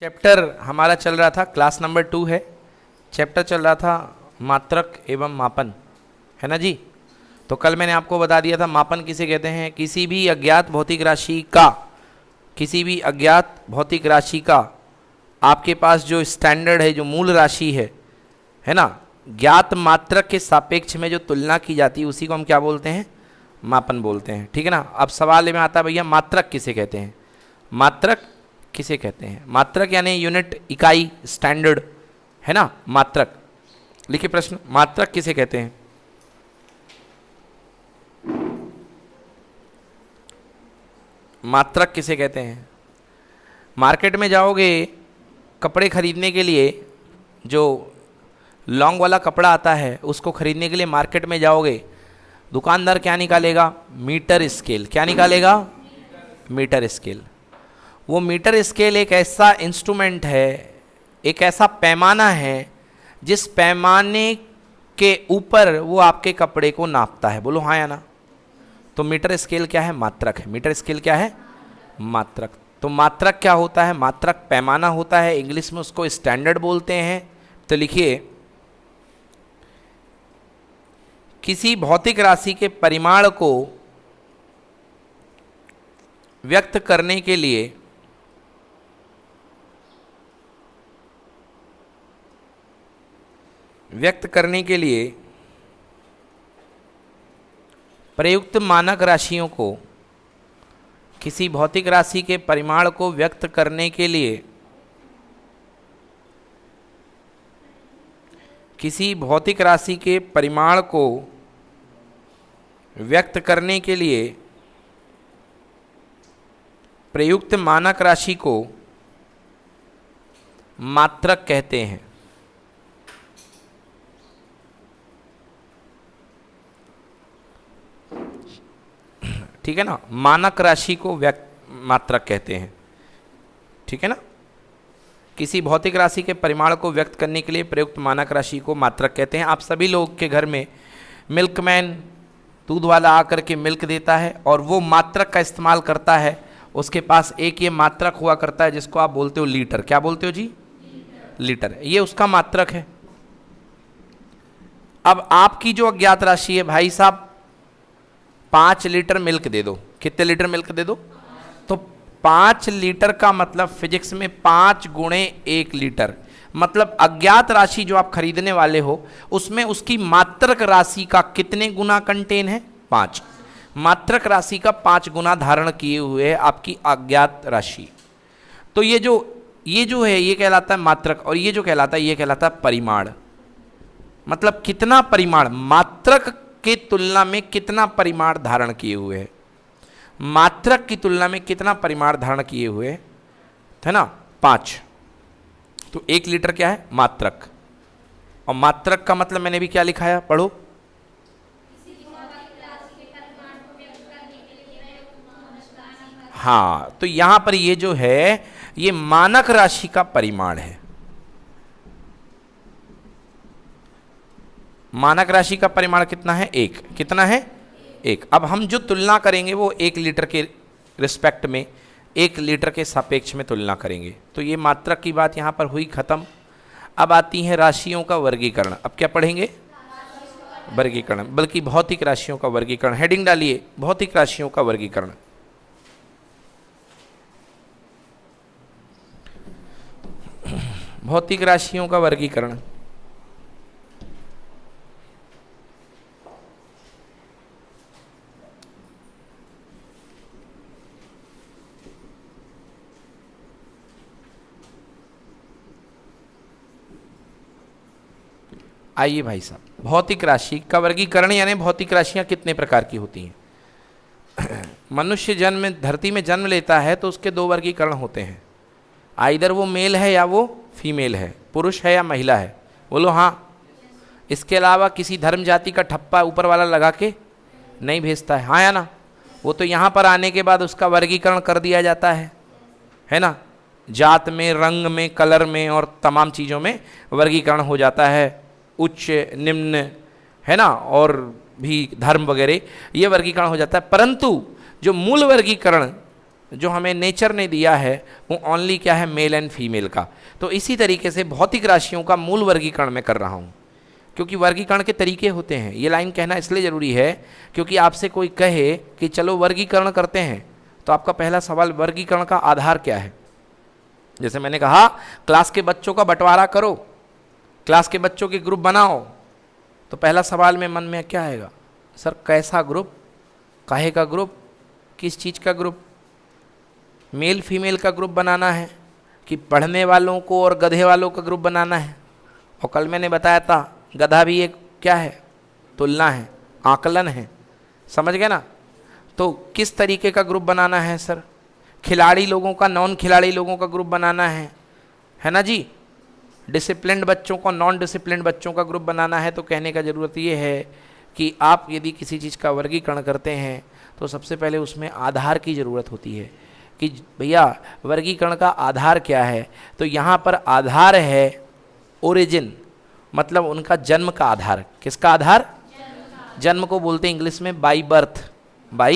Chapter हमारा चल रहा था, क्लास नंबर 2 है। चैप्टर चल रहा था मात्रक एवं मापन, है ना जी। तो कल मैंने आपको बता दिया था मापन किसे कहते हैं। किसी भी अज्ञात भौतिक राशि का आपके पास जो स्टैंडर्ड है, जो मूल राशि है ना, ज्ञात मात्रक के सापेक्ष में जो तुलना की जाती है उसी को हम क्या बोलते हैं, मापन बोलते हैं। ठीक है ना। अब सवाल में आता है भैया मात्रक किसे कहते हैं। मात्रक किसे कहते हैं? मात्रक यानी यूनिट, इकाई, स्टैंडर्ड, है ना। मात्रक लिखिए प्रश्न, मात्रक किसे कहते हैं? मात्रक किसे कहते हैं? मार्केट में जाओगे कपड़े खरीदने के लिए, जो लॉन्ग वाला कपड़ा आता है उसको खरीदने के लिए मार्केट में जाओगे, दुकानदार क्या निकालेगा? Metre scale. क्या निकालेगा? Metre scale. वो मीटर स्केल एक ऐसा इंस्ट्रूमेंट है, एक ऐसा पैमाना है जिस पैमाने के ऊपर वो आपके कपड़े को नापता है। बोलो हाँ या ना। तो मीटर स्केल क्या है? मात्रक है। मीटर स्केल क्या है? मात्रक। तो मात्रक क्या होता है? मात्रक पैमाना होता है, इंग्लिश में उसको स्टैंडर्ड बोलते हैं। तो लिखिए, किसी भौतिक राशि के परिमाण को व्यक्त करने के लिए प्रयुक्त मानक राशियों को, किसी भौतिक राशि के परिमाण को व्यक्त करने के लिए, किसी भौतिक राशि के परिमाण को व्यक्त करने के लिए प्रयुक्त मानक राशि को मात्रक कहते हैं। ठीक है ना। मानक राशि को मात्रक कहते हैं। ठीक है ना। किसी भौतिक राशि के परिमाण को व्यक्त करने के लिए प्रयुक्त मानक राशि को मात्रक कहते हैं। आप सभी लोग के घर में मिल्कमैन, दूध वाला आकर के मिल्क देता है और वो मात्रक का इस्तेमाल करता है। उसके पास एक ये मात्रक हुआ करता है जिसको आप बोलते हो लीटर। क्या बोलते हो जी? लीटर। ये उसका मात्रक है। अब आपकी जो अज्ञात राशि है, भाई साहब 5 लीटर मिल्क दे दो। कितने लीटर मिल्क दे दो? तो 5 लीटर का मतलब फिजिक्स में 5 गुणे 1 लीटर, मतलब अज्ञात राशि जो आप खरीदने वाले हो उसमें उसकी मात्रक राशि का कितने गुना कंटेन है? 5। मात्रक राशि का 5 गुना धारण किए हुए है आपकी अज्ञात राशि। तो ये जो है ये कहलाता है मात्रक, और ये जो कहलाता है ये कहलाता है परिमाण। मतलब कितना परिमाण, मात्रक के तुलना में कितना परिमाण धारण किए हुए है, मात्रक की तुलना में कितना परिमाण धारण किए हुए है ना, 5। तो 1 लीटर क्या है? मात्रक। और मात्रक का मतलब मैंने भी क्या लिखाया, पढ़ो। हाँ, तो यहां पर ये जो है ये मानक राशि का परिमाण है। मानक राशि का परिमाण कितना है? 1। कितना है? 1। अब हम जो तुलना करेंगे वो 1 लीटर के रिस्पेक्ट में, 1 लीटर के सापेक्ष में तुलना करेंगे। तो ये मात्रक की बात यहाँ पर हुई खत्म। अब आती है राशियों का वर्गीकरण। अब क्या पढ़ेंगे? वर्गीकरण, बल्कि भौतिक राशियों का वर्गीकरण। हेडिंग डालिए, भौतिक राशियों का वर्गीकरण। भौतिक राशियों का वर्गीकरण। आइए भाई साहब, भौतिक राशि का वर्गीकरण यानी भौतिक राशियां कितने प्रकार की होती हैं। मनुष्य जन्म, धरती में जन्म लेता है तो उसके 2 वर्गीकरण होते हैं। आइदर वो मेल है या वो फीमेल है, पुरुष है या महिला है। बोलो हाँ। इसके अलावा किसी धर्म जाति का ठप्पा ऊपर वाला लगा के नहीं भेजता है, हाँ या ना। वो तो यहाँ पर आने के बाद उसका वर्गीकरण कर दिया जाता है ना। जात में, रंग में, कलर में और तमाम चीज़ों में वर्गीकरण हो जाता है। उच्च, निम्न, है ना, और भी धर्म वगैरह, ये वर्गीकरण हो जाता है। परंतु जो मूल वर्गीकरण जो हमें नेचर ने दिया है वो ओनली क्या है, मेल एंड फीमेल का। तो इसी तरीके से भौतिक राशियों का मूल वर्गीकरण मैं कर रहा हूँ, क्योंकि वर्गीकरण के तरीके होते हैं। ये लाइन कहना इसलिए ज़रूरी है क्योंकि आपसे कोई कहे कि चलो वर्गीकरण करते हैं, तो आपका पहला सवाल वर्गीकरण का आधार क्या है। जैसे मैंने कहा क्लास के बच्चों का बंटवारा करो, क्लास के बच्चों के ग्रुप बनाओ, तो पहला सवाल में मन में क्या आएगा, सर कैसा ग्रुप, काहे का ग्रुप, किस चीज़ का ग्रुप, मेल फीमेल का ग्रुप बनाना है कि पढ़ने वालों को और गधे वालों का ग्रुप बनाना है। और कल मैंने बताया था गधा भी एक क्या है, तुलना है, आकलन है, समझ गए ना। तो किस तरीके का ग्रुप बनाना है सर, खिलाड़ी लोगों का, नॉन खिलाड़ी लोगों का ग्रुप बनाना है ना जी, डिसिप्लिन्ड बच्चों को, नॉन डिसिप्लिन्ड बच्चों का ग्रुप बनाना है। तो कहने का ज़रूरत ये है कि आप यदि किसी चीज़ का वर्गीकरण करते हैं तो सबसे पहले उसमें आधार की ज़रूरत होती है कि भैया वर्गीकरण का आधार क्या है। तो यहाँ पर आधार है ओरिजिन, मतलब उनका जन्म का आधार। किसका आधार, जन्म को बोलते हैं इंग्लिश में बाई बर्थ।